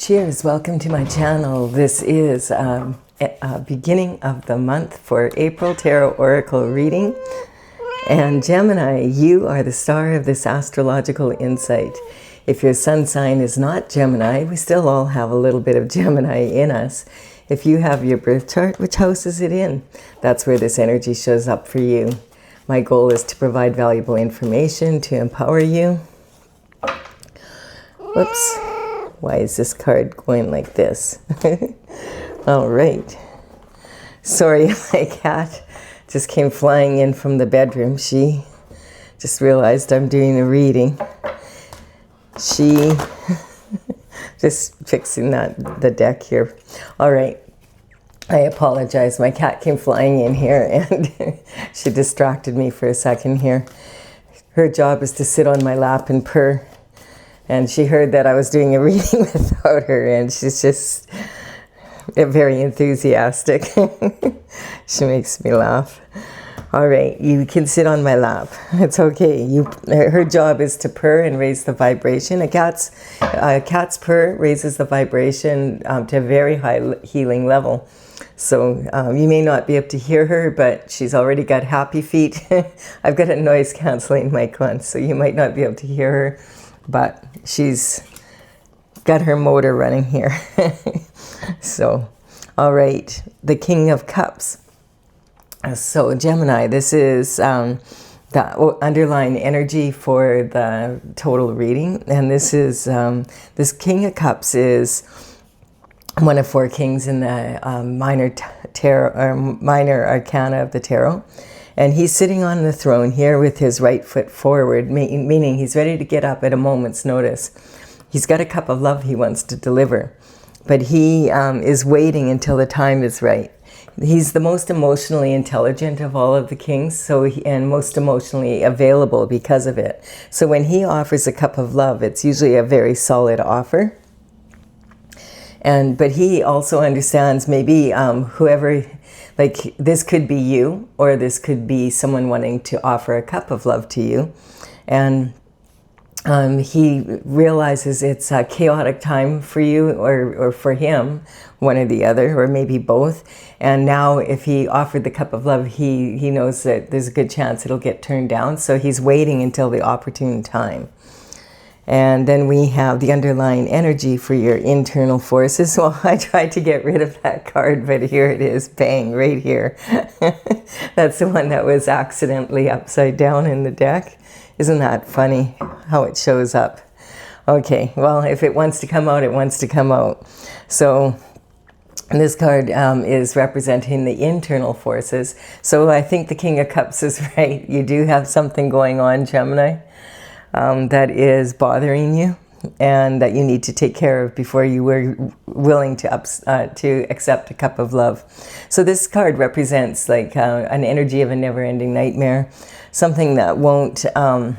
Cheers, welcome to my channel. This is beginning of the month for April Tarot Oracle reading. And Gemini, you are the star of this astrological insight. If your sun sign is not Gemini, we still all have a little bit of Gemini in us. If you have your birth chart, which house is it in? That's where this energy shows up for you. My goal is to provide valuable information to empower you. Whoops. Why is this card going like this? All right. Sorry, my cat just came flying in from the bedroom. She just realized I'm doing a reading. She just fixing the deck here. All right. I apologize. My cat came flying in here and she distracted me for a second here. Her job is to sit on my lap and purr. And she heard that I was doing a reading without her, and she's just very enthusiastic. She makes me laugh. All right, you can sit on my lap. It's okay. Her job is to purr and raise the vibration. A cat's purr raises the vibration to a very high healing level. So you may not be able to hear her, but she's already got happy feet. I've got a noise canceling mic on, so you might not be able to hear her. But she's got her motor running here. So, all right, the King of Cups. So Gemini, this is the underlying energy for the total reading. And this is, this King of Cups is one of four kings in the minor arcana of the tarot. And he's sitting on the throne here with his right foot forward, meaning he's ready to get up at a moment's notice. He's got a cup of love he wants to deliver, but he is waiting until the time is right. He's the most emotionally intelligent of all of the kings, and most emotionally available because of it. So when he offers a cup of love, it's usually a very solid offer. But he also understands maybe whoever, like this could be you, or this could be someone wanting to offer a cup of love to you. And he realizes it's a chaotic time for you or for him, one or the other, or maybe both. And now if he offered the cup of love, he knows that there's a good chance it'll get turned down. So he's waiting until the opportune time. And then we have the underlying energy for your internal forces. Well, I tried to get rid of that card, but here it is, bang, right here. That's the one that was accidentally upside down in the deck. Isn't that funny how it shows up? Okay, well, if it wants to come out, it wants to come out. So this card is representing the internal forces. So I think the King of Cups is right. You do have something going on, Gemini. That is bothering you and that you need to take care of before you were willing to accept a cup of love. So this card represents like an energy of a never-ending nightmare, something that won't, that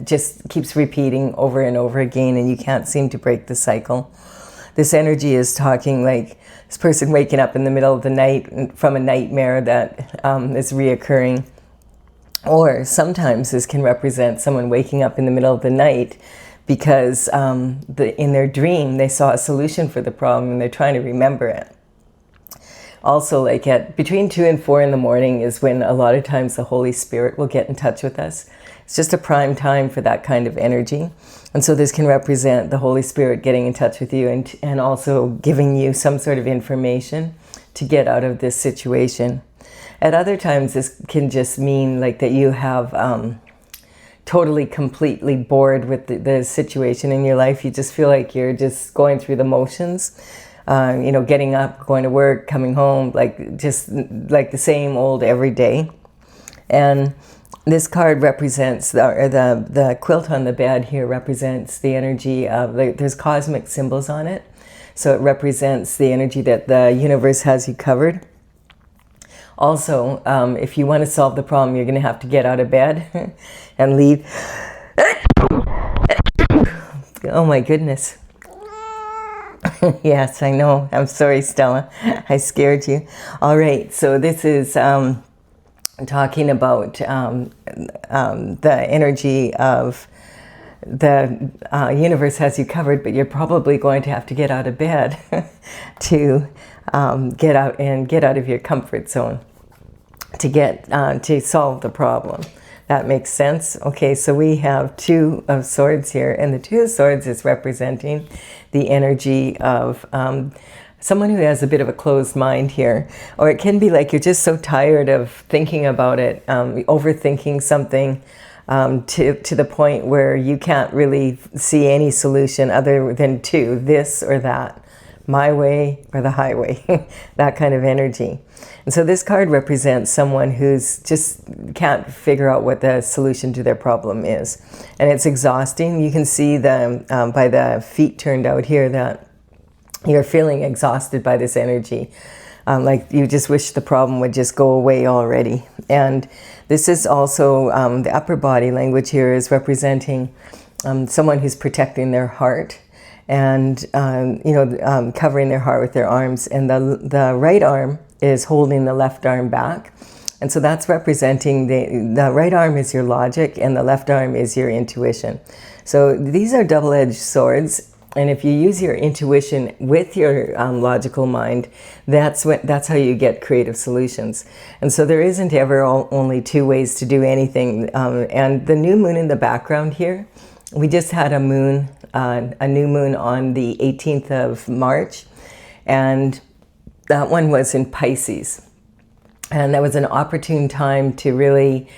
just keeps repeating over and over again, and you can't seem to break the cycle. This energy is talking like this person waking up in the middle of the night from a nightmare that is reoccurring. Or sometimes this can represent someone waking up in the middle of the night because in their dream they saw a solution for the problem and they're trying to remember it. Also, like at between 2 and 4 in the morning is when a lot of times the Holy Spirit will get in touch with us. It's just a prime time for that kind of energy. And so this can represent the Holy Spirit getting in touch with you and also giving you some sort of information to get out of this situation. At other times, this can just mean like that you have totally, completely bored with the situation in your life. You just feel like you're just going through the motions, getting up, going to work, coming home, just like the same old every day. And this card represents, the quilt on the bed here represents the energy of, there's cosmic symbols on it. So it represents the energy that the universe has you covered. Also, if you want to solve the problem, you're going to have to get out of bed and leave. Oh my goodness. Yes, I know. I'm sorry, Stella. I scared you. All right, so this is talking about the energy of the universe has you covered, but you're probably going to have to get out of bed to get out of your comfort zone to solve the problem. That makes sense. Okay, so we have Two of Swords here, and the Two of Swords is representing the energy of someone who has a bit of a closed mind here. Or it can be like you're just so tired of thinking about it, overthinking something to the point where you can't really see any solution other than two, this or that, my way or the highway, that kind of energy. And so this card represents someone who's just can't figure out what the solution to their problem is. And it's exhausting. You can see by the feet turned out here that you're feeling exhausted by this energy. Like you just wish the problem would just go away already. And this is also, the upper body language here is representing someone who's protecting their heart and, covering their heart with their arms. And the right arm is holding the left arm back. And so that's representing the right arm is your logic and the left arm is your intuition. So these are double-edged swords. And if you use your intuition with your logical mind, that's how you get creative solutions. And so there isn't ever only two ways to do anything. And the new moon in the background here, we just had a new moon on the 18th of March. And that one was in Pisces. And that was an opportune time to really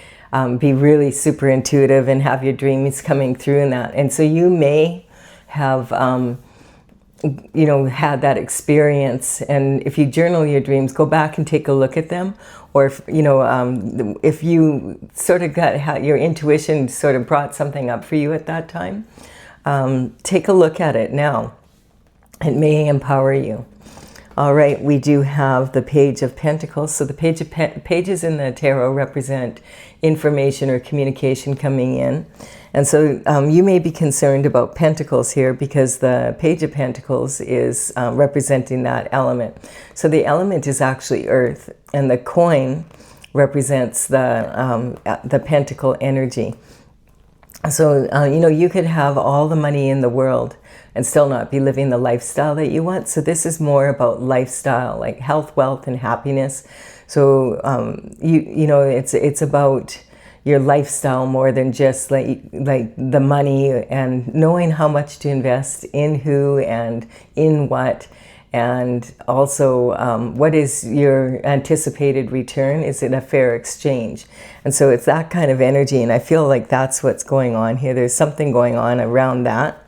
be really super intuitive and have your dreams coming through in that. And so you may have had that experience, and if you journal your dreams, go back and take a look at them. Or if you sort of got how your intuition sort of brought something up for you at that time, take a look at it now. It may empower you. All right, we do have the Page of Pentacles. So the pages in the tarot represent information or communication coming in. And so you may be concerned about Pentacles here because the Page of Pentacles is representing that element. So the element is actually Earth, and the coin represents the Pentacle energy. So, you could have all the money in the world and still not be living the lifestyle that you want. So this is more about lifestyle, like health, wealth, and happiness. So, it's about your lifestyle more than just like the money, and knowing how much to invest in who and in what. And also, what is your anticipated return? Is it a fair exchange? And so it's that kind of energy, and I feel like that's what's going on here. There's something going on around that.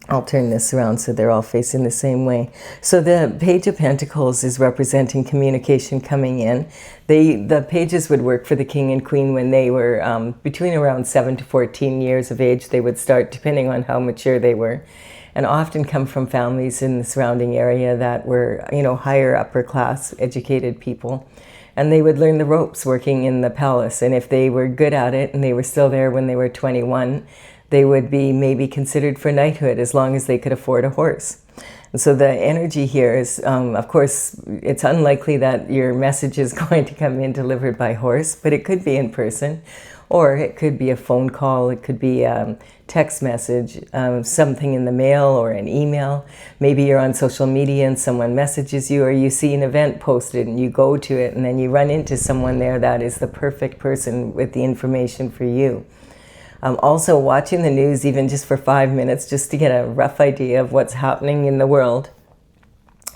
I'll turn this around so they're all facing the same way. So the Page of Pentacles is representing communication coming in. The pages would work for the king and queen when they were between around 7 to 14 years of age. They would start, depending on how mature they were, and often come from families in the surrounding area that were, higher upper class educated people. And they would learn the ropes working in the palace. And if they were good at it and they were still there when they were 21, they would be maybe considered for knighthood as long as they could afford a horse. And so the energy here is, of course, it's unlikely that your message is going to come in delivered by horse, but it could be in person, or it could be a phone call, it could be a text message, something in the mail or an email. Maybe you're on social media and someone messages you, or you see an event posted and you go to it and then you run into someone there that is the perfect person with the information for you. Also, watching the news, even just for 5 minutes, just to get a rough idea of what's happening in the world,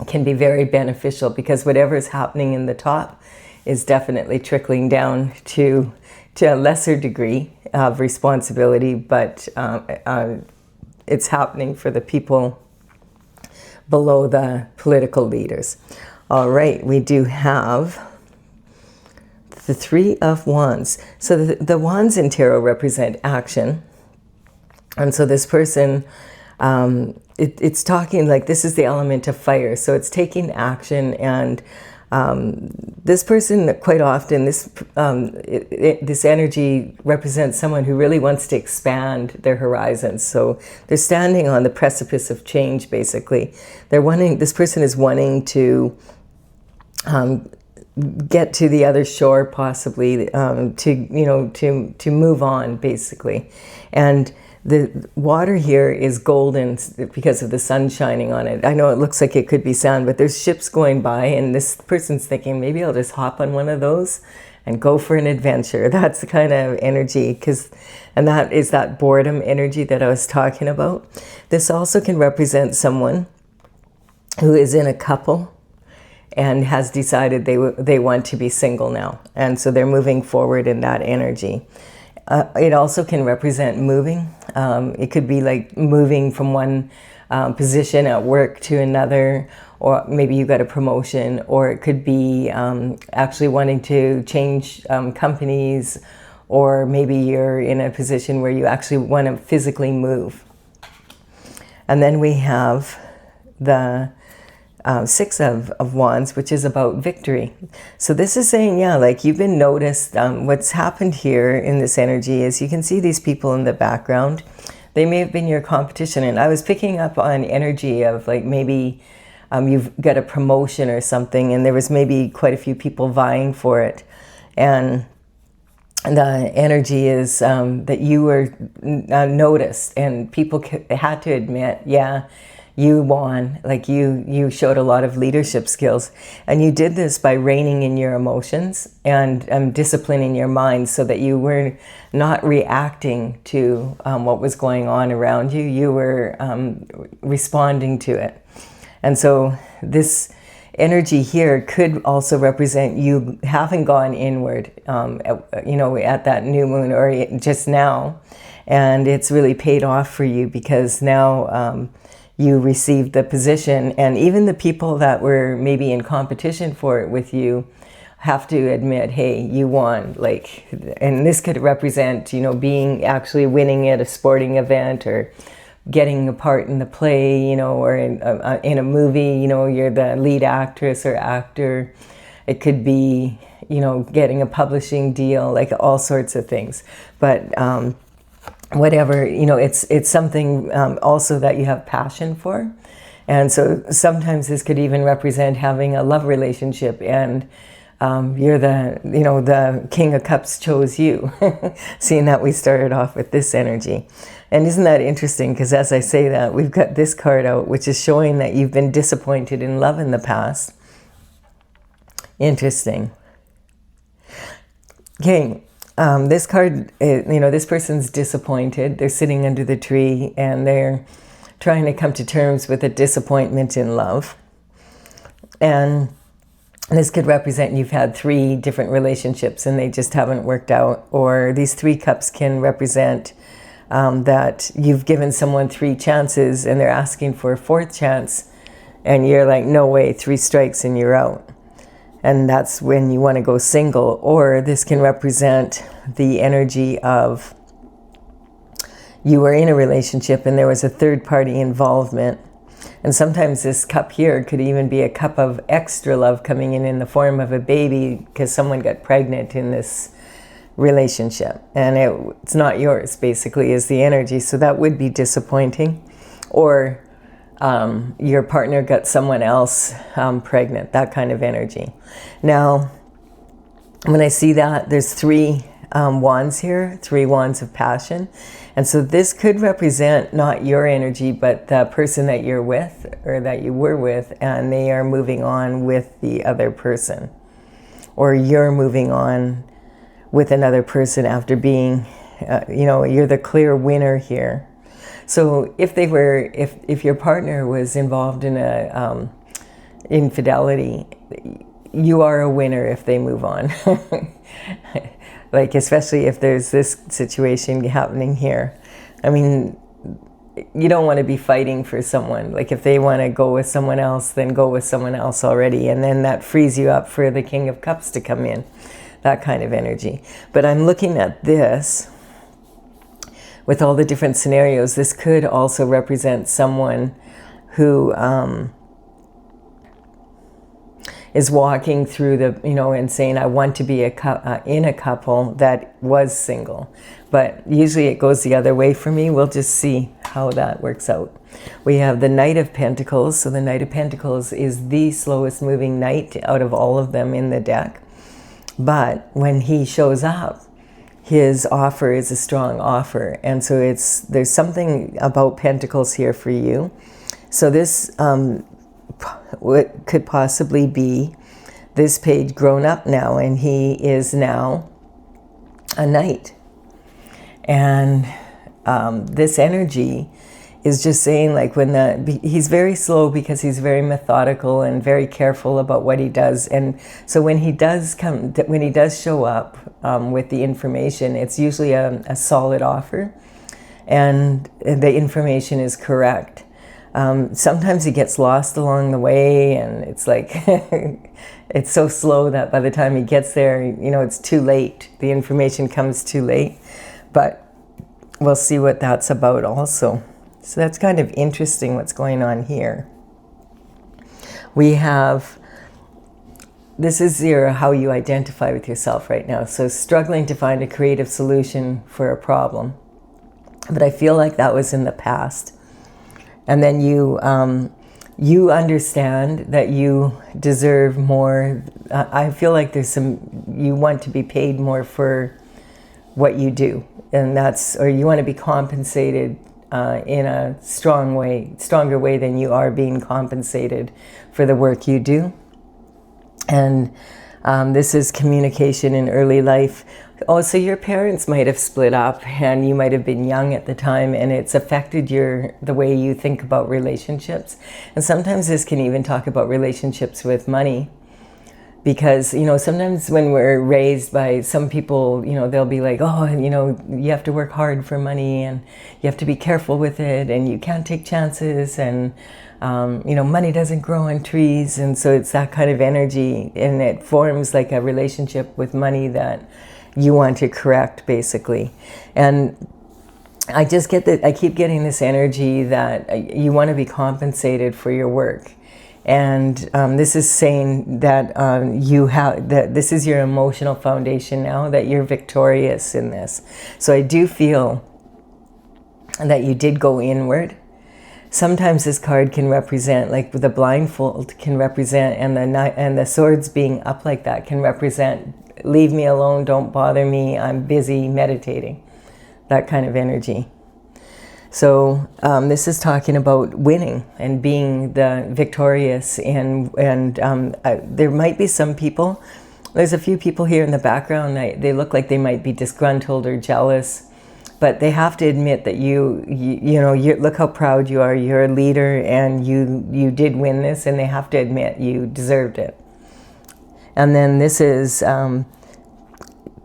can be very beneficial, because whatever is happening in the top is definitely trickling down to a lesser degree of responsibility, but it's happening for the people below the political leaders. All right, we do have the Three of Wands. So the wands in tarot represent action. And so this person, it's talking like this is the element of fire. So it's taking action, and this person quite often, this energy represents someone who really wants to expand their horizons. So they're standing on the precipice of change, basically. This person is wanting to get to the other shore, possibly, to move on, basically. And The water here is golden because of the sun shining on it. I know it looks like it could be sand, but there's ships going by, and this person's thinking, maybe I'll just hop on one of those and go for an adventure. That's the kind of energy, and that is that boredom energy that I was talking about. This also can represent someone who is in a couple and has decided they want to be single now. And so they're moving forward in that energy. It also can represent moving. It could be like moving from one position at work to another, or maybe you got a promotion, or it could be actually wanting to change companies, or maybe you're in a position where you actually want to physically move. And then we have the Six of Wands, which is about victory. So this is saying, yeah, like you've been noticed. What's happened here in this energy is you can see these people in the background. They may have been your competition. And I was picking up on energy of like maybe you've got a promotion or something, and there was maybe quite a few people vying for it. And the energy is that you were noticed, and people had to admit, yeah, you won. Like you showed a lot of leadership skills, and you did this by reining in your emotions and disciplining your mind so that you were not reacting to what was going on around you. You were responding to it. And so this energy here could also represent you having gone inward, at that new moon or just now, and it's really paid off for you because now you received the position, and even the people that were maybe in competition for it with you have to admit, hey, you won. Like, and this could represent, being actually winning at a sporting event, or getting a part in the play, or in a movie, you're the lead actress or actor. It could be, getting a publishing deal, like all sorts of things. But whatever, it's something also that you have passion for. And so sometimes this could even represent having a love relationship, and you're the King of Cups chose you, seeing that we started off with this energy. And isn't that interesting? Because as I say that, we've got this card out, which is showing that you've been disappointed in love in the past. Interesting. Okay. This card, this person's disappointed. They're sitting under the tree and they're trying to come to terms with a disappointment in love. And this could represent you've had 3 different relationships and they just haven't worked out. Or these 3 cups can represent that you've given someone 3 chances and they're asking for a 4th chance. And you're like, no way, 3 strikes and you're out. And that's when you want to go single. Or this can represent the energy of you were in a relationship and there was a 3rd party involvement. And sometimes this cup here could even be a cup of extra love coming in the form of a baby because someone got pregnant in this relationship. And it's not yours, basically, is the energy. So that would be disappointing. Or your partner got someone else pregnant, that kind of energy. Now, when I see that, there's 3 wands here, 3 wands of passion. And so this could represent not your energy, but the person that you're with or that you were with, and they are moving on with the other person. Or you're moving on with another person after being, you're the clear winner here. So if your partner was involved in a infidelity, you are a winner if they move on. Like, especially if there's this situation happening here. I mean, you don't want to be fighting for someone. Like, if they want to go with someone else, then go with someone else already. And then that frees you up for the King of Cups to come in. That kind of energy. But I'm looking at this with all the different scenarios. This could also represent someone who is walking through the, and saying, I want to be in a couple that was single. But usually it goes the other way for me. We'll just see how that works out. We have the Knight of Pentacles. So the Knight of Pentacles is the slowest moving knight out of all of them in the deck. But when he shows up, his offer is a strong offer. And so there's something about Pentacles here for you. So this could possibly be this page grown up now, and he is now a knight. And this energy is just saying, like, he's very slow because he's very methodical and very careful about what he does. And so when he does show up with the information, it's usually a solid offer, and the information is correct. Sometimes he gets lost along the way, and it's like it's so slow that by the time he gets there, it's too late. The information comes too late. But we'll see what that's about also. So that's kind of interesting what's going on here. We have, this is how you identify with yourself right now. So struggling to find a creative solution for a problem. But I feel like that was in the past. And then you understand that you deserve more. I feel like you want to be paid more for what you do. And or you want to be compensated in a stronger way than you are being compensated for the work you do. And this is communication in early life. Also, your parents might have split up, and you might have been young at the time, and it's affected the way you think about relationships. And sometimes this can even talk about relationships with money. Because, sometimes when we're raised by some people, they'll be like, oh, you have to work hard for money, and you have to be careful with it, and you can't take chances, and, money doesn't grow on trees. And so it's that kind of energy, and it forms like a relationship with money that you want to correct, basically. And I just I keep getting this energy that you want to be compensated for your work. And this is saying that that this is your emotional foundation now, that you're victorious in this. So I do feel that you did go inward. Sometimes this card can represent, like the blindfold can represent, and the swords being up like that can represent, leave me alone, don't bother me, I'm busy meditating. That kind of energy. So this is talking about winning and being the victorious, and there might be some people, there's a few people here in the background, they look like they might be disgruntled or jealous, but they have to admit that you look how proud you are, you're a leader, and you did win this, and they have to admit you deserved it. And then this is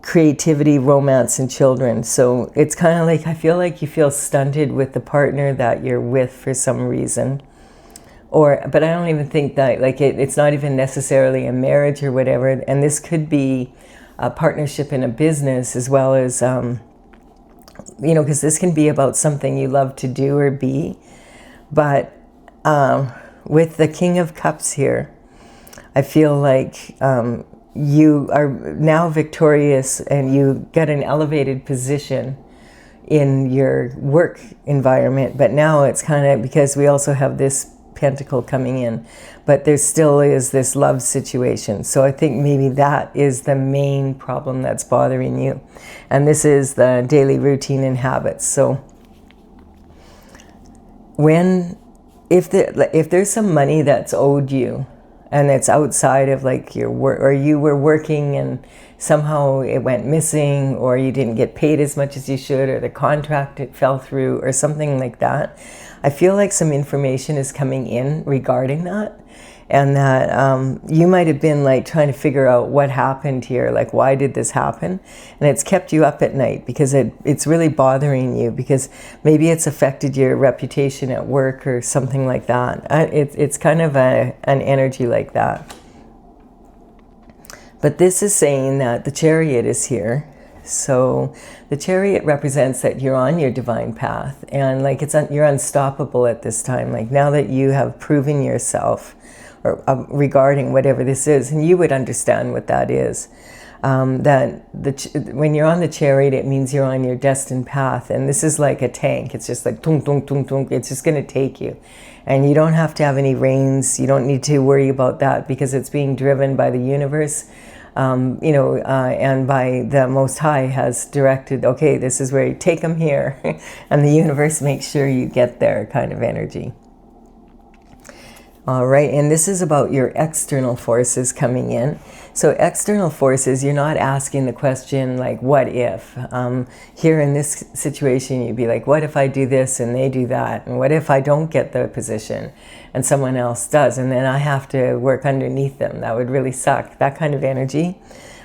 creativity, romance, and children. So it's kind of like, I feel like you feel stunted with the partner that you're with for some reason. But I don't even think that, like, it's not even necessarily a marriage or whatever. And this could be a partnership in a business as well as, because this can be about something you love to do or be. But with the King of Cups here, I feel like you are now victorious, and you get an elevated position in your work environment. But now it's kind of, because we also have this pentacle coming in, but there still is this love situation. So I think maybe that is the main problem that's bothering you. And this is the daily routine and habits. So if there's some money that's owed you, and it's outside of like your work, or you were working and somehow it went missing, or you didn't get paid as much as you should, or the contract, it fell through, or something like that. I feel like some information is coming in regarding that, and that you might have been like trying to figure out what happened here, like why did this happen, and it's kept you up at night because it's really bothering you, because maybe it's affected your reputation at work or something like that. It's kind of an energy like that. But this is saying that the Chariot is here. So the Chariot represents that you're on your divine path, and like you're unstoppable at this time. Like now that you have proven yourself, or regarding whatever this is, and you would understand what that is. That when you're on the Chariot, it means you're on your destined path, and this is like a tank. It's just like tung tung tung tung. It's just going to take you, and you don't have to have any reins. You don't need to worry about that because it's being driven by the universe. and by the Most High has directed, okay, this is where you take them here, and the universe makes sure you get there kind of energy. All right, and this is about your external forces coming in. So external forces, you're not asking the question like, what if? Here in this situation, you'd be like, what if I do this and they do that? And what if I don't get the position and someone else does? And then I have to work underneath them. That would really suck, that kind of energy.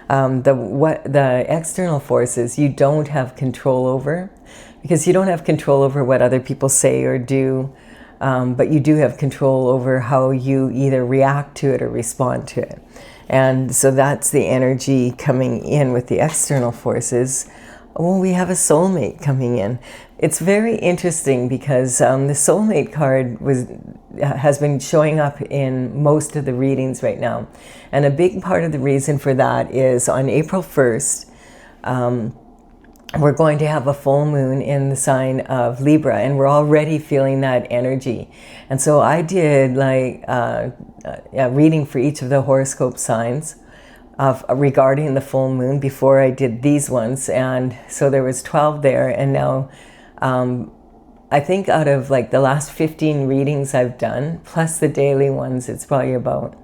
The external forces you don't have control over, because you don't have control over what other people say or do. But you do have control over how you either react to it or respond to it. And so that's the energy coming in with the external forces. Well, we have a soulmate coming in. It's very interesting because the soulmate card has been showing up in most of the readings right now. And a big part of the reason for that is on April 1st, we're going to have a full moon in the sign of Libra, and we're already feeling that energy. And so I did like a reading for each of the horoscope signs regarding the full moon before I did these ones. And so there was 12 there, and now I think out of like the last 15 readings I've done, plus the daily ones, it's probably about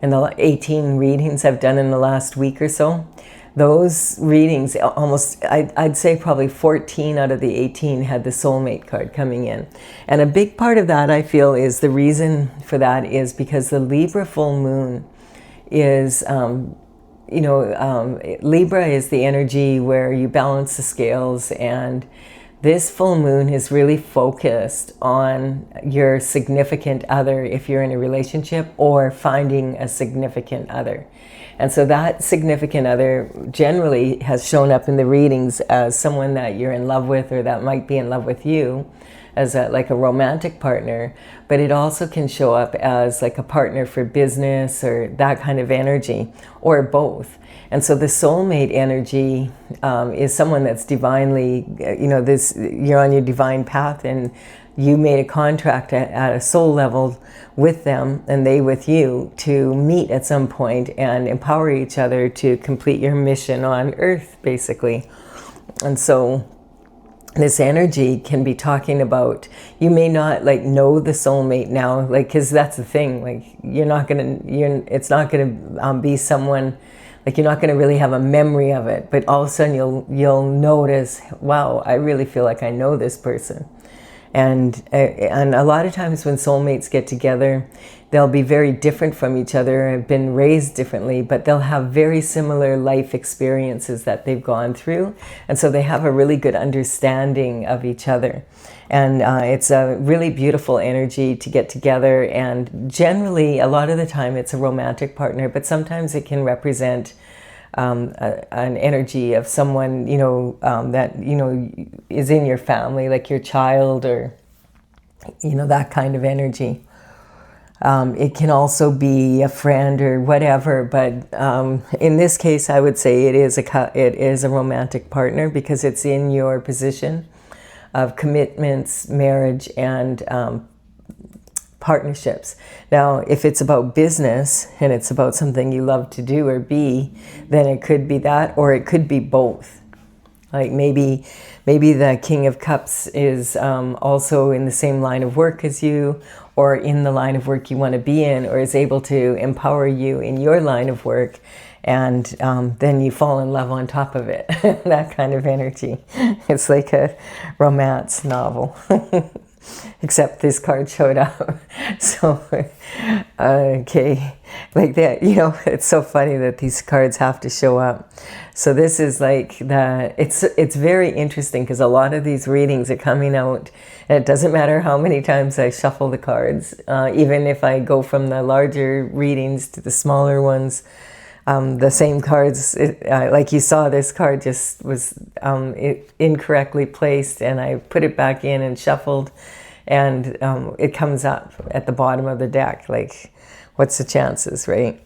in the 18 readings I've done in the last week or so. Those readings, almost, I'd say probably 14 out of the 18 had the soulmate card coming in. And a big part of that, I feel, is the reason for that is because the Libra full moon is, Libra is the energy where you balance the scales, and this full moon is really focused on your significant other if you're in a relationship, or finding a significant other. And so that significant other generally has shown up in the readings as someone that you're in love with, or that might be in love with you, as like a romantic partner. But it also can show up as like a partner for business, or that kind of energy, or both. And so the soulmate energy is someone that's divinely, you're on your divine path, and you made a contract at a soul level with them, and they with you, to meet at some point and empower each other to complete your mission on Earth, basically. And so this energy can be talking about, you may not like know the soulmate now, like, because that's the thing, like it's not gonna be someone, like you're not going to really have a memory of it, but all of a sudden you'll notice, wow, I really feel like I know this person. And a lot of times when soulmates get together, they'll be very different from each other, have been raised differently, but they'll have very similar life experiences that they've gone through. And so they have a really good understanding of each other. And it's a really beautiful energy to get together. And generally, a lot of the time, it's a romantic partner, but sometimes it can represent an energy of someone, that, is in your family, like your child, or, that kind of energy. It can also be a friend or whatever, but in this case, I would say it is a romantic partner, because it's in your position of commitments, marriage, and partnerships. Now, if it's about business and it's about something you love to do or be, then it could be that, or it could be both. Like maybe the King of Cups is also in the same line of work as you, or in the line of work you want to be in, or is able to empower you in your line of work, and then you fall in love on top of it. That kind of energy. It's like a romance novel. Except this card showed up. So, okay, like that, it's so funny that these cards have to show up. So this is like it's very interesting, because a lot of these readings are coming out, and it doesn't matter how many times I shuffle the cards, even if I go from the larger readings to the smaller ones, the same cards, like you saw, this card just was incorrectly placed, and I put it back in and shuffled, and it comes up at the bottom of the deck. Like, what's the chances, right?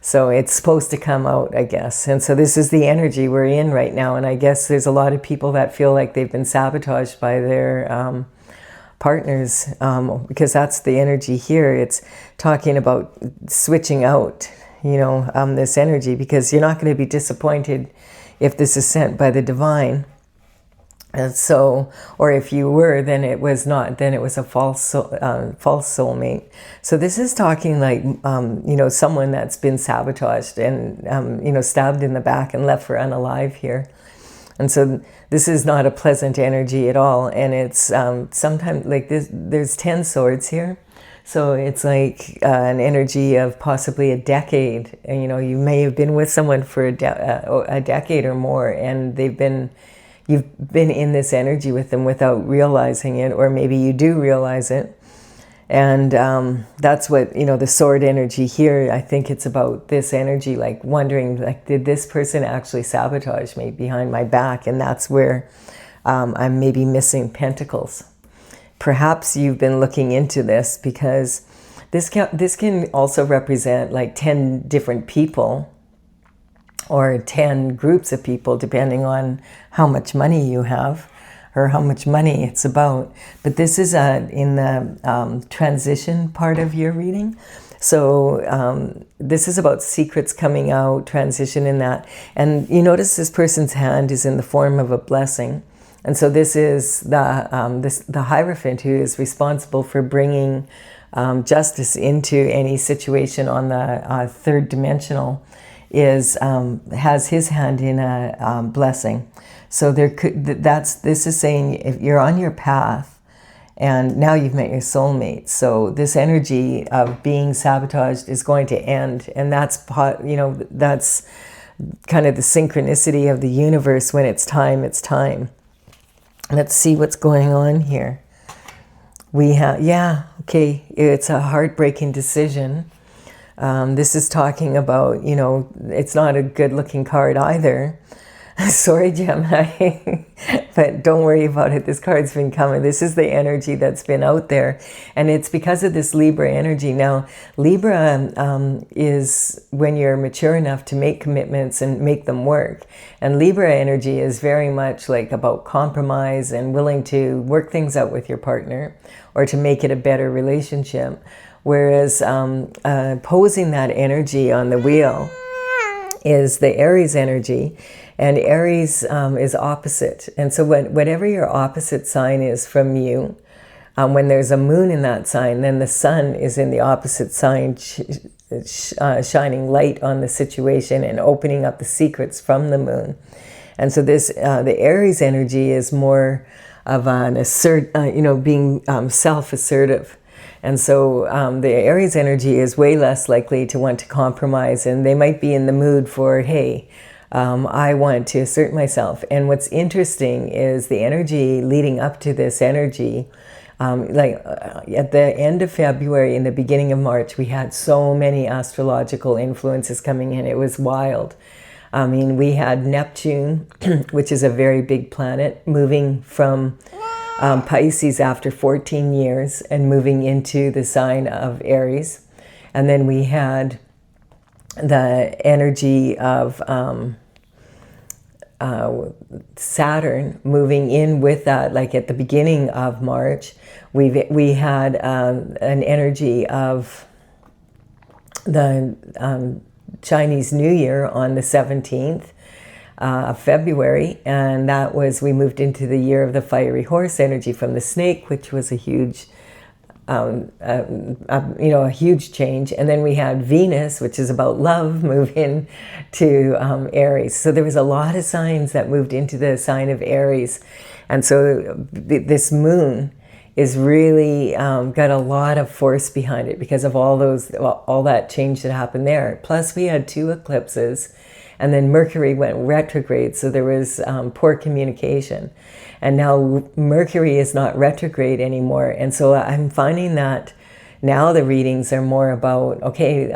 So it's supposed to come out, I guess. And so this is the energy we're in right now, and I guess there's a lot of people that feel like they've been sabotaged by their partners, because that's the energy here. It's talking about switching out, this energy, because you're not going to be disappointed if this is sent by the divine. And so, or if you were, then it was not, then it was a false soulmate. So this is talking like, someone that's been sabotaged and, stabbed in the back and left for unalive here. And so this is not a pleasant energy at all. And it's sometimes like this, there's 10 swords here. So it's like an energy of possibly a decade. And, you may have been with someone for a decade or more, and you've been in this energy with them without realizing it, or maybe you do realize it. And that's what, the sword energy here, I think it's about this energy, like wondering, like, did this person actually sabotage me behind my back? And that's where I'm maybe missing pentacles. Perhaps you've been looking into this, because this can also represent like 10 different people, or 10 groups of people, depending on how much money you have or how much money it's about. But this is in the transition part of your reading. So this is about secrets coming out, transition in that. And you notice this person's hand is in the form of a blessing. And so this is the Hierophant, who is responsible for bringing justice into any situation on the third dimensional, has his hand in a blessing. So this is saying, if you're on your path and now you've met your soulmate, so this energy of being sabotaged is going to end. And that's that's kind of the synchronicity of the universe. When it's time, it's time. Let's see what's going on here. We have, it's a heartbreaking decision. This is talking about, it's not a good looking card either. Sorry, Gemini, but don't worry about it. This card's been coming. This is the energy that's been out there. And it's because of this Libra energy. Now, Libra is when you're mature enough to make commitments and make them work. And Libra energy is very much like about compromise and willing to work things out with your partner, or to make it a better relationship. Whereas opposing that energy on the wheel is the Aries energy. And Aries is opposite. And so whatever your opposite sign is from you, when there's a moon in that sign, then the sun is in the opposite sign, shining light on the situation and opening up the secrets from the moon. And so this, the Aries energy is more of an being self-assertive. And so the Aries energy is way less likely to want to compromise, and they might be in the mood for, hey, I want to assert myself. And what's interesting is the energy leading up to this energy, at the end of February, in the beginning of March, we had so many astrological influences coming in. It was wild. I mean, we had Neptune, which is a very big planet, moving from Pisces after 14 years and moving into the sign of Aries. And then we had the energy of Saturn moving in with that, like at the beginning of March. We had an energy of the Chinese New Year on the 17th of February, and that was, we moved into the year of the fiery horse energy from the snake, which was a huge a huge change. And then we had Venus, which is about love, move in to Aries. So there was a lot of signs that moved into the sign of Aries. And so this moon is really got a lot of force behind it because of all that change that happened there. Plus we had 2 eclipses, and then Mercury went retrograde, so there was poor communication. And now Mercury is not retrograde anymore. And so I'm finding that now the readings are more about, okay,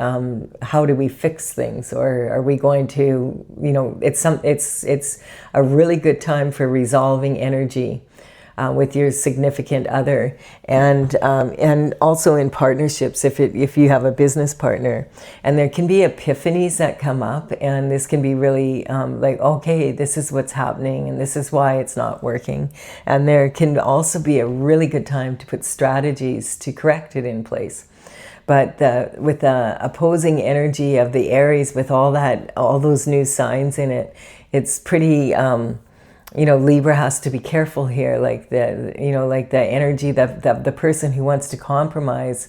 how do we fix things? Or are we going to, it's a really good time for resolving energy with your significant other, and also in partnerships if you have a business partner. And there can be epiphanies that come up, and this can be really like, okay, this is what's happening and this is why it's not working. And there can also be a really good time to put strategies to correct it in place. But with the opposing energy of the Aries, with all those new signs in it, it's pretty, Libra has to be careful here. Like the energy that the person who wants to compromise,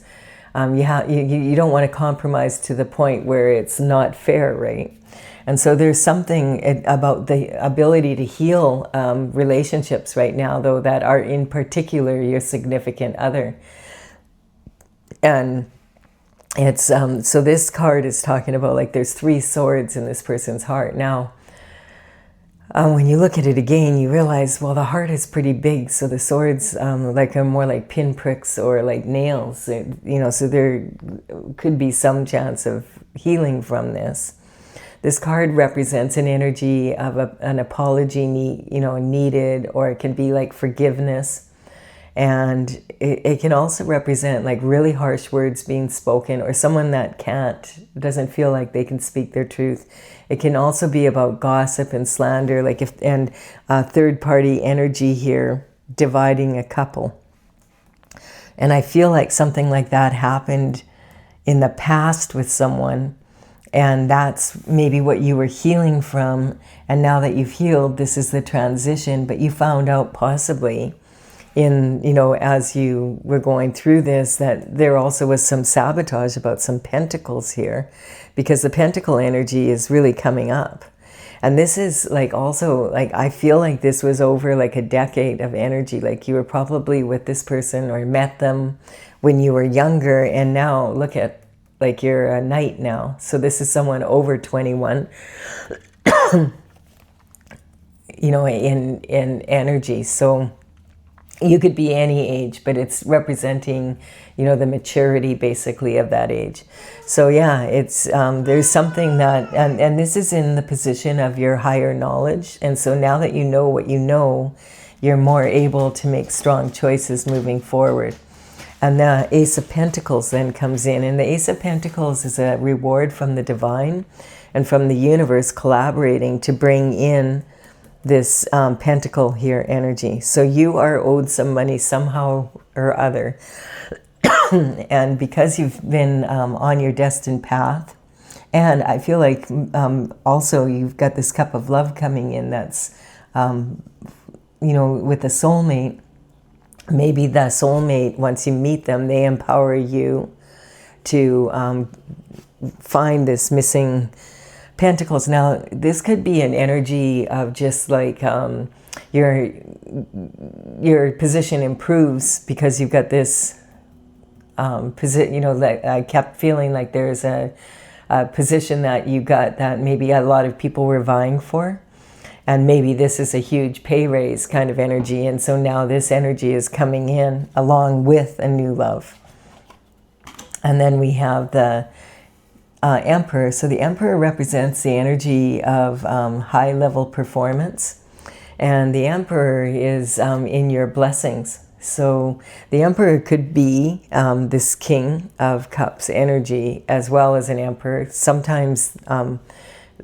you don't want to compromise to the point where it's not fair, right? And so there's something about the ability to heal relationships right now, though, that are in particular your significant other. And it's so this card is talking about, like, there's 3 swords in this person's heart. Now, when you look at it again, you realize, well, the heart is pretty big, so the swords are more like pinpricks or like nails. So there could be some chance of healing from this. This card represents an energy of an apology needed, or it can be like forgiveness. And it can also represent like really harsh words being spoken, or someone that doesn't feel like they can speak their truth. It can also be about gossip and slander, and third-party energy here dividing a couple. And I feel like something like that happened in the past with someone, and that's maybe what you were healing from. And now that you've healed, this is the transition. But you found out possibly as you were going through this, that there also was some sabotage about some pentacles here, because the pentacle energy is really coming up. And this is like also, like, I feel like this was over like a decade of energy. Like you were probably with this person or met them when you were younger, and now look at, like, you're a knight now. So this is someone over 21, in energy. So you could be any age, but it's representing, the maturity basically of that age. So yeah, it's there's something that, and this is in the position of your higher knowledge. And so now that you know what you know, you're more able to make strong choices moving forward. And the Ace of Pentacles then comes in. And the Ace of Pentacles is a reward from the divine and from the universe collaborating to bring in this pentacle here energy. So you are owed some money somehow or other. And because you've been on your destined path, and I feel like also you've got this cup of love coming in that's, with a soulmate. Maybe the soulmate, once you meet them, they empower you to find this missing pentacles. Now, this could be an energy of just like your position improves because you've got this position. I kept feeling like there's a position that you got that maybe a lot of people were vying for. And maybe this is a huge pay raise kind of energy. And so now this energy is coming in along with a new love. And then we have the Emperor. So the Emperor represents the energy of high-level performance. And the Emperor is in your blessings. So the Emperor could be this King of Cups energy as well as an Emperor. Sometimes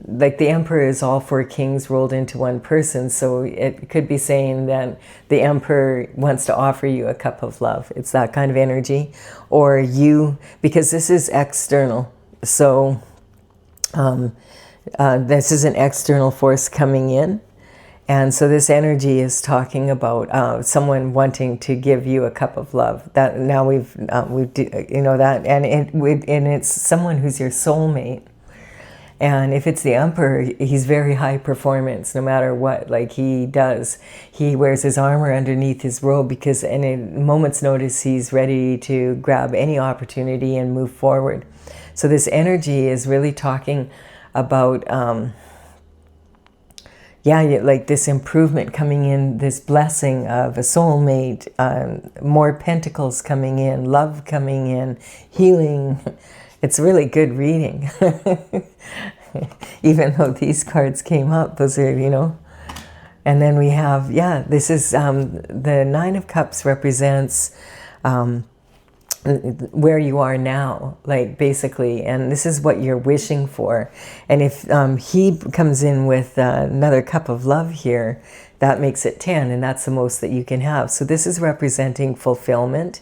like the Emperor is all 4 kings rolled into one person. So it could be saying that the Emperor wants to offer you a cup of love. It's that kind of energy. Or you, because this is external. So this is an external force coming in. And so this energy is talking about someone wanting to give you a cup of love. That now we've that, and it's someone who's your soulmate. And if it's the Emperor, he's very high performance, no matter what. Like he wears his armor underneath his robe because in a moment's notice, he's ready to grab any opportunity and move forward. So this energy is really talking about, like this improvement coming in, this blessing of a soulmate, more pentacles coming in, love coming in, healing. It's really good reading. Even though these cards came up, those are, And then we have, this is, the Nine of Cups represents where you are now, like basically, and this is what you're wishing for. And if he comes in with another cup of love here, that makes it 10, and that's the most that you can have. So this is representing fulfillment.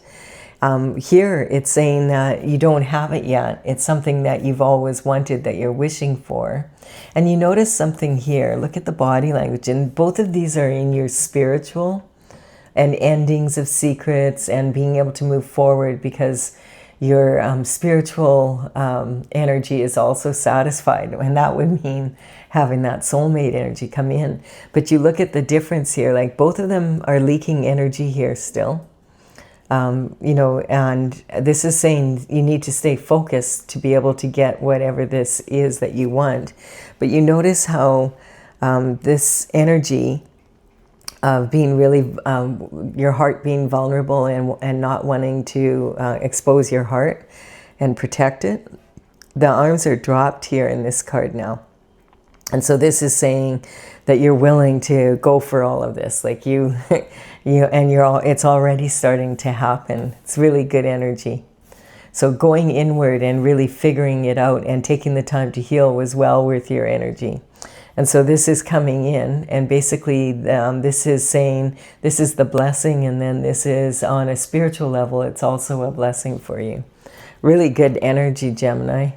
Here it's saying that you don't have it yet. It's something that you've always wanted, that you're wishing for. And you notice something here. Look at the body language. And both of these are in your spiritual and endings of secrets and being able to move forward, because your spiritual energy is also satisfied. And that would mean having that soulmate energy come in. But you look at the difference here, like both of them are leaking energy here still. You know, and this is saying you need to stay focused to be able to get whatever this is that you want. But you notice how this energy of being really, your heart being vulnerable and not wanting to expose your heart and protect it. The arms are dropped here in this card now. And so this is saying that you're willing to go for all of this. Like it's already starting to happen. It's really good energy. So going inward and really figuring it out and taking the time to heal was well worth your energy. And so this is coming in, and basically this is saying this is the blessing, and then this is on a spiritual level, it's also a blessing for you. Really good energy, Gemini.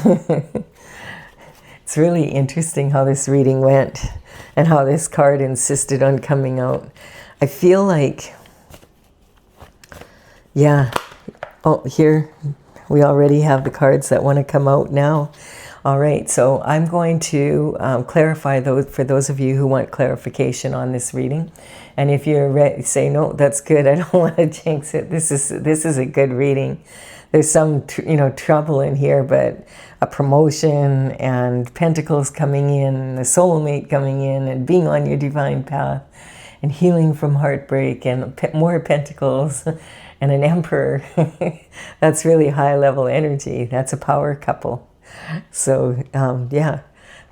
It's really interesting how this reading went and how this card insisted on coming out. I feel like, yeah, oh, here we already have the cards that want to come out now. All right, so I'm going to clarify those for those of you who want clarification on this reading. And if you're ready, say, no, that's good, I don't want to jinx it. This is a good reading. There's some trouble in here, but a promotion and pentacles coming in, a soulmate coming in, and being on your divine path, and healing from heartbreak, and more pentacles, and an emperor. That's really high level energy. That's a power couple. So yeah,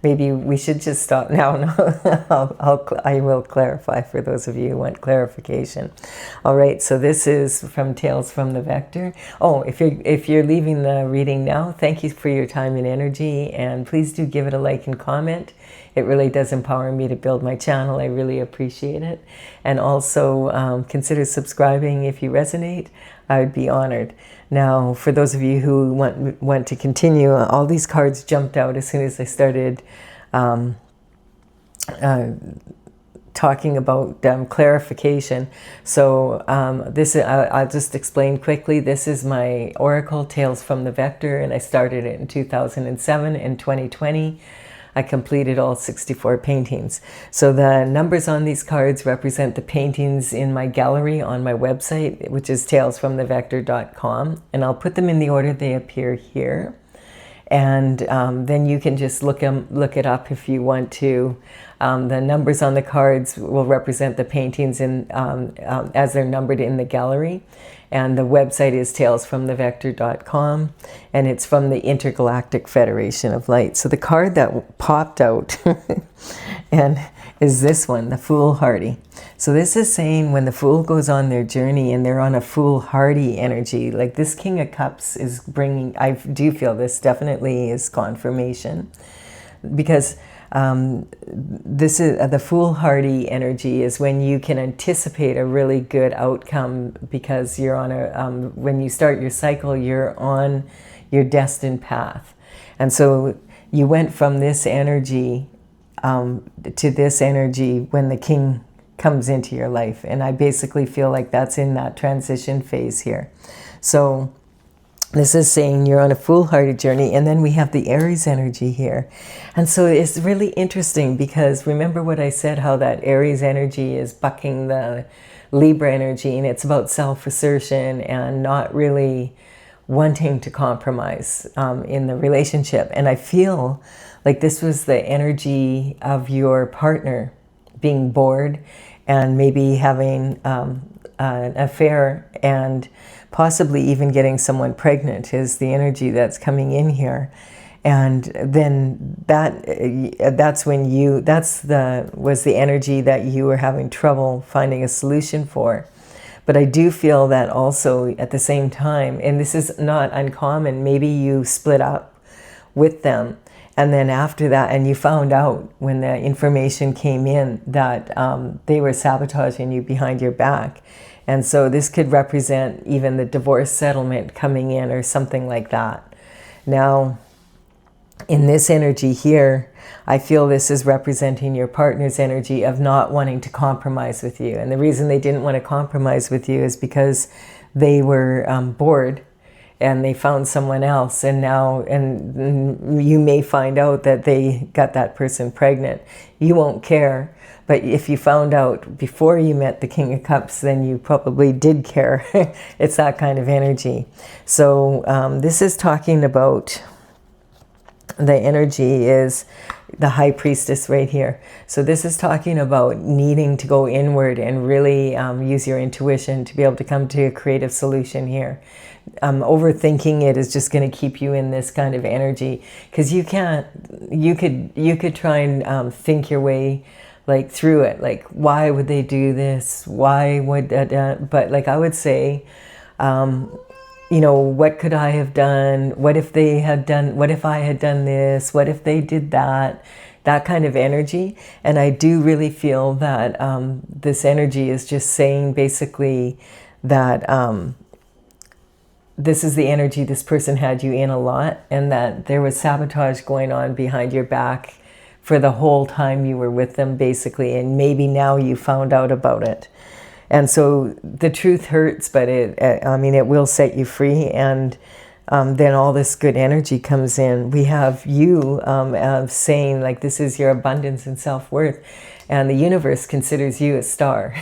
maybe we should just stop now. I will clarify for those of you who want clarification. All right, so this is from Tales from the Vector. Oh, if you're leaving the reading now, thank you for your time and energy, and please do give it a like and comment. It really does empower me to build my channel. I really appreciate it. And also consider subscribing if you resonate. I would be honored. Now, for those of you who want to continue, all these cards jumped out as soon as I started talking about clarification. So I'll just explain quickly. This is my Oracle Tales from the Vector, and I started it in 2007 and 2020. I completed all 64 paintings. So the numbers on these cards represent the paintings in my gallery on my website, which is talesfromthevector.com. And I'll put them in the order they appear here. And then you can just look it up if you want to. The numbers on the cards will represent the paintings as they're numbered in the gallery. And the website is talesfromthevector.com, and it's from the Intergalactic Federation of Light. So the card that popped out and is this one, the Foolhardy. So this is saying when the Fool goes on their journey and they're on a foolhardy energy, like this King of Cups is bringing, I do feel this definitely is confirmation, because this is the foolhardy energy is when you can anticipate a really good outcome, because you're on when you start your cycle, you're on your destined path. And so you went from this energy to this energy when the King comes into your life. And I basically feel like that's in that transition phase here. So this is saying you're on a foolhardy journey, and then we have the Aries energy here. And so it's really interesting, because remember what I said, how that Aries energy is bucking the Libra energy, and it's about self-assertion and not really wanting to compromise in the relationship. And I feel like this was the energy of your partner being bored and maybe having an affair, and possibly even getting someone pregnant is the energy that's coming in here. And then that's when was the energy that you were having trouble finding a solution for. But I do feel that also at the same time, and this is not uncommon, maybe you split up with them, and then after that, and you found out when the information came in that they were sabotaging you behind your back. And so this could represent even the divorce settlement coming in or something like that. Now, in this energy here, I feel this is representing your partner's energy of not wanting to compromise with you. And the reason they didn't want to compromise with you is because they were bored and they found someone else. And now, and you may find out that they got that person pregnant. You won't care. But if you found out before you met the King of Cups, then you probably did care. It's that kind of energy. So this is talking about, the energy is the High Priestess right here. So this is talking about needing to go inward and really use your intuition to be able to come to a creative solution here. Overthinking it is just going to keep you in this kind of energy, because you can't, you could try and think your way like through it, like why would they do this, why would that, but like I would say, you know, what could I have done? What if they had done, what if I had done this? What if they did that? That kind of energy. And I do really feel that this energy is just saying basically that this is the energy this person had you in a lot, and that there was sabotage going on behind your back for the whole time you were with them, basically. And maybe now you found out about it. And so the truth hurts, but I mean, it will set you free. And then all this good energy comes in. We have you saying, like, this is your abundance and self-worth. And the universe considers you a star.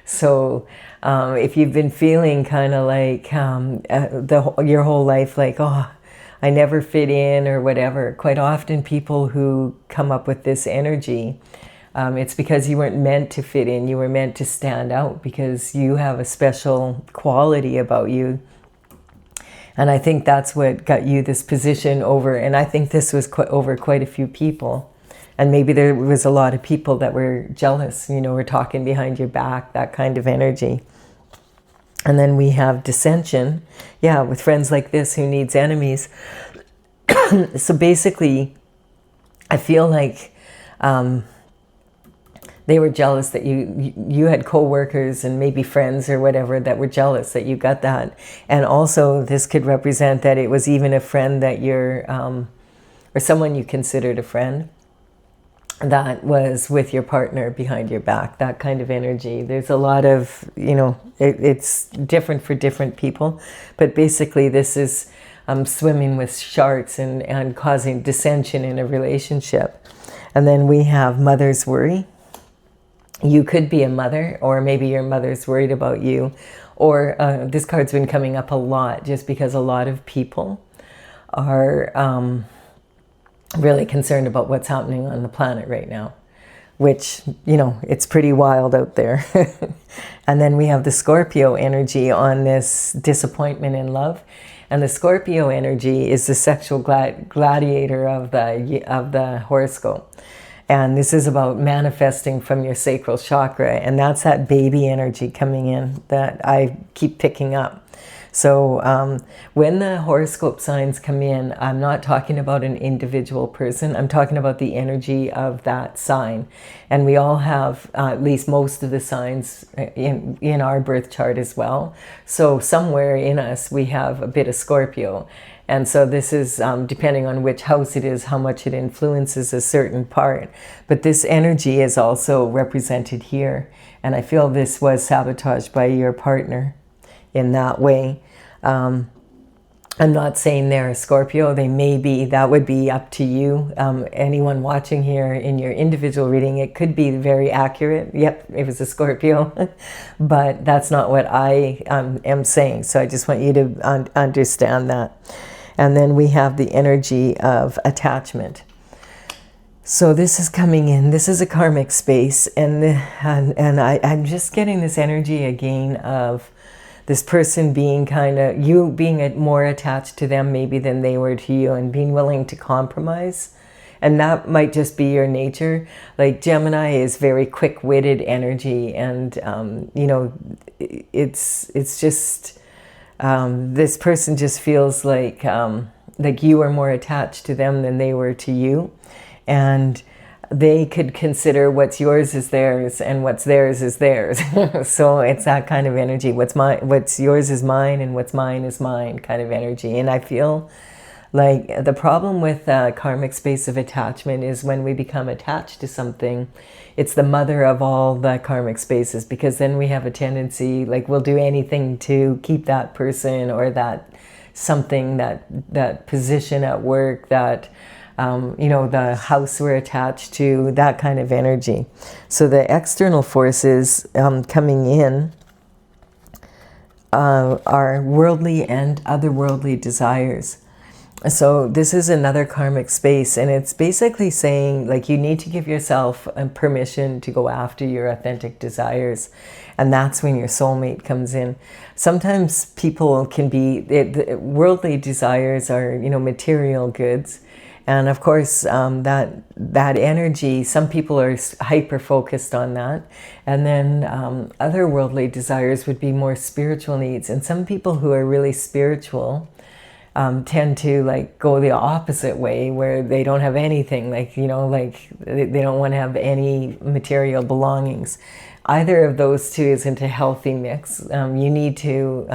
So if you've been feeling kind of like your whole life, like, oh, I never fit in or whatever, quite often people who come up with this energy, it's because you weren't meant to fit in. You were meant to stand out because you have a special quality about you. And I think that's what got you this position over. And I think this was over quite a few people. And maybe there was a lot of people that were jealous, you know, were talking behind your back, that kind of energy. And then we have dissension. Yeah, with friends like this, who needs enemies? So basically, I feel like they were jealous that you had co-workers and maybe friends or whatever that were jealous that you got that. And also this could represent that it was even a friend that you're, or someone you considered a friend, that was with your partner behind your back, that kind of energy. There's a lot of, you know, it's different for different people. But basically this is swimming with sharks and causing dissension in a relationship. And then we have mother's worry. You could be a mother, or maybe your mother's worried about you. Or this card's been coming up a lot just because a lot of people are really concerned about what's happening on the planet right now, which, you know, it's pretty wild out there. And then we have the Scorpio energy on this disappointment in love. And the Scorpio energy is the sexual gladiator of the horoscope. And this is about manifesting from your sacral chakra. And that's that baby energy coming in that I keep picking up. So when the horoscope signs come in, I'm not talking about an individual person. I'm talking about the energy of that sign. And we all have at least most of the signs in our birth chart as well. So somewhere in us, we have a bit of Scorpio. And so this is, depending on which house it is, how much it influences a certain part. But this energy is also represented here. And I feel this was sabotaged by your partner in that way. I'm not saying they're a Scorpio. They may be. That would be up to you. Anyone watching here in your individual reading, it could be very accurate. Yep, it was a Scorpio. But that's not what I am saying. So I just want you to understand that. And then we have the energy of attachment. So this is coming in. This is a karmic space. And I'm just getting this energy again of this person being kind of, you being more attached to them maybe than they were to you, and being willing to compromise. And that might just be your nature. Like Gemini is very quick-witted energy, and you know, it's just this person just feels like you are more attached to them than they were to you. And they could consider what's yours is theirs and what's theirs is theirs. So it's that kind of energy. What's yours is mine, and what's mine is mine kind of energy. And I feel like the problem with karmic space of attachment is when we become attached to something, it's the mother of all the karmic spaces, because then we have a tendency, like we'll do anything to keep that person or that something, that position at work, that the house we're attached to, that kind of energy. So the external forces coming in are worldly and otherworldly desires. So this is another karmic space, and it's basically saying, like, you need to give yourself permission to go after your authentic desires, and that's when your soulmate comes in. Sometimes people can be, worldly desires are, material goods. And of course, that energy, some people are hyper focused on that. And then other worldly desires would be more spiritual needs. And some people who are really spiritual tend to like go the opposite way, where they don't have anything, like they don't want to have any material belongings. Either of those two isn't a healthy mix. You need to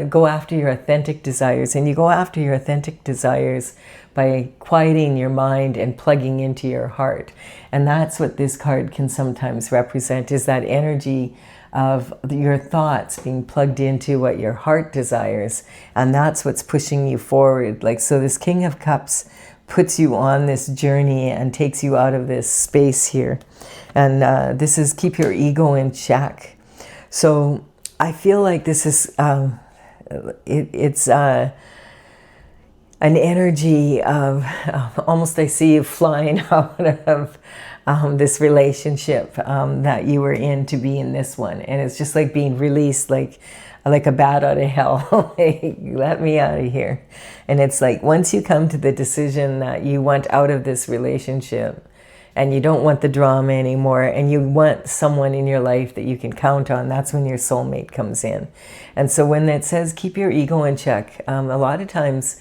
go after your authentic desires, and you go after your authentic desires by quieting your mind and plugging into your heart. And that's what this card can sometimes represent, is that energy of your thoughts being plugged into what your heart desires, and that's what's pushing you forward. Like, so this King of Cups puts you on this journey and takes you out of this space here. And this is keep your ego in check. So I feel like this is it's an energy of almost, I see you flying out of this relationship that you were in to be in this one, and it's just like being released, like a bat out of hell. Like, let me out of here. And it's like, once you come to the decision that you want out of this relationship, and you don't want the drama anymore, and you want someone in your life that you can count on, that's when your soulmate comes in. And so when it says keep your ego in check, a lot of times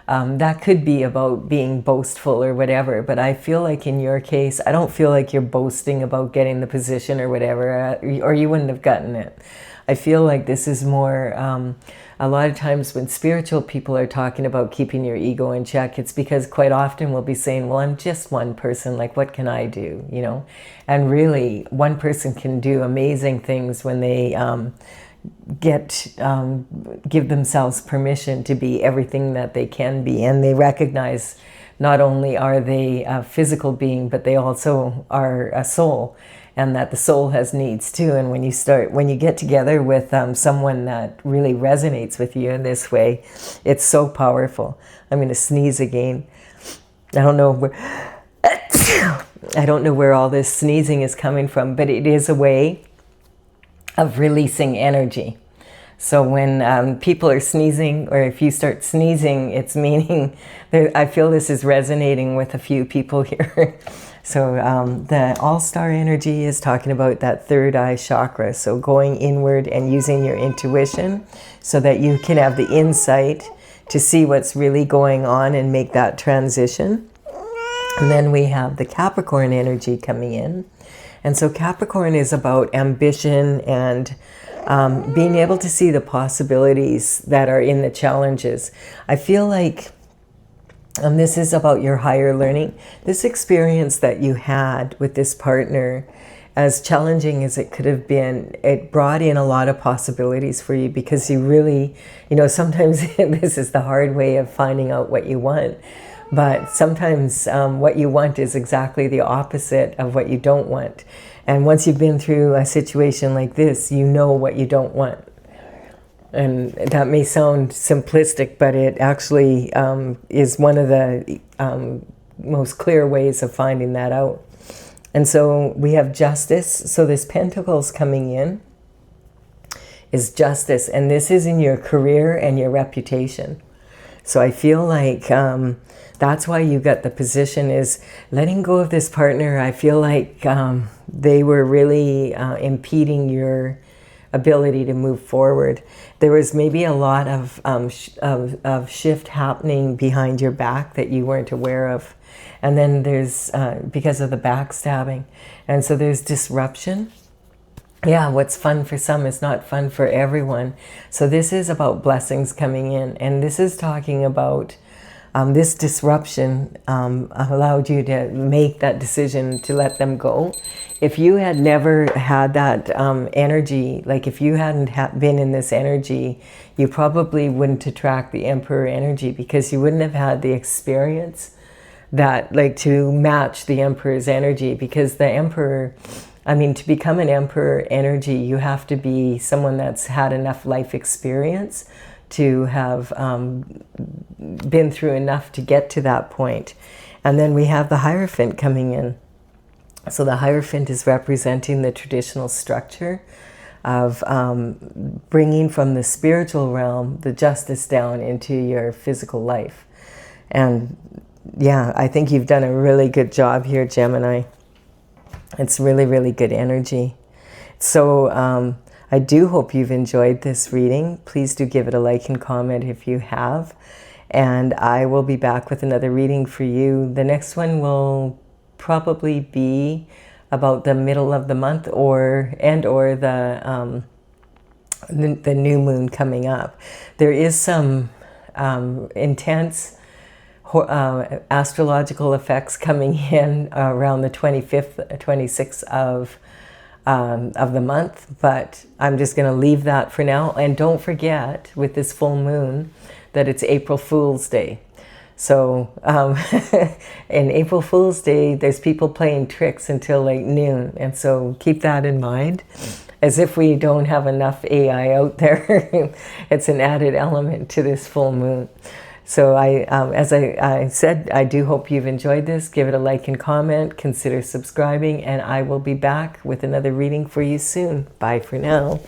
that could be about being boastful or whatever, but I feel like in your case, I don't feel like you're boasting about getting the position or whatever, or you wouldn't have gotten it. I feel like this is more, a lot of times when spiritual people are talking about keeping your ego in check, it's because quite often we'll be saying, well, I'm just one person, like what can I do, And really, one person can do amazing things when they give themselves permission to be everything that they can be, and they recognize not only are they a physical being, but they also are a soul, and that the soul has needs too. And when you get together with someone that really resonates with you in this way, it's so powerful. I'm going to sneeze again. I don't know where all this sneezing is coming from, but it is a way of releasing energy. So when people are sneezing, or if you start sneezing, it's meaning I feel this is resonating with a few people here. So the all-star energy is talking about that third eye chakra. So going inward and using your intuition so that you can have the insight to see what's really going on and make that transition. And then we have the Capricorn energy coming in. And so Capricorn is about ambition and being able to see the possibilities that are in the challenges. I feel like this is about your higher learning. This experience that you had with this partner, as challenging as it could have been, it brought in a lot of possibilities for you, because you really, sometimes this is the hard way of finding out what you want. But sometimes what you want is exactly the opposite of what you don't want. And once you've been through a situation like this, you know what you don't want. And that may sound simplistic, but it actually is one of the most clear ways of finding that out. And so we have justice. So this Pentacles coming in is justice. And this is in your career and your reputation. So I feel like that's why you got the position, is letting go of this partner. I feel like they were really impeding your ability to move forward. There was maybe a lot of shift happening behind your back that you weren't aware of. And then there's, because of the backstabbing. And so there's disruption. Yeah, what's fun for some is not fun for everyone. So this is about blessings coming in. And this is talking about this disruption allowed you to make that decision to let them go. If you had never had that energy, like if you hadn't been in this energy, you probably wouldn't attract the Emperor energy, because you wouldn't have had the experience that, like, to match the Emperor's energy. Because the Emperor, I mean, to become an Emperor energy, you have to be someone that's had enough life experience to have been through enough to get to that point. And then we have the Hierophant coming in. So the Hierophant is representing the traditional structure of bringing from the spiritual realm the justice down into your physical life. And yeah, I think you've done a really good job here, Gemini. It's really, really good energy. So I do hope you've enjoyed this reading. Please do give it a like and comment if you have. And I will be back with another reading for you. The next one will probably be about the middle of the month, or the new moon coming up. There is some intense astrological effects coming in around the 25th, 26th of the month, but I'm just going to leave that for now. And don't forget, with this full moon, that it's April Fool's Day. So in April Fool's Day, there's people playing tricks until like noon. And so keep that in mind. As if we don't have enough AI out there, it's an added element to this full moon. So as I said, I do hope you've enjoyed this. Give it a like and comment. Consider subscribing. And I will be back with another reading for you soon. Bye for now.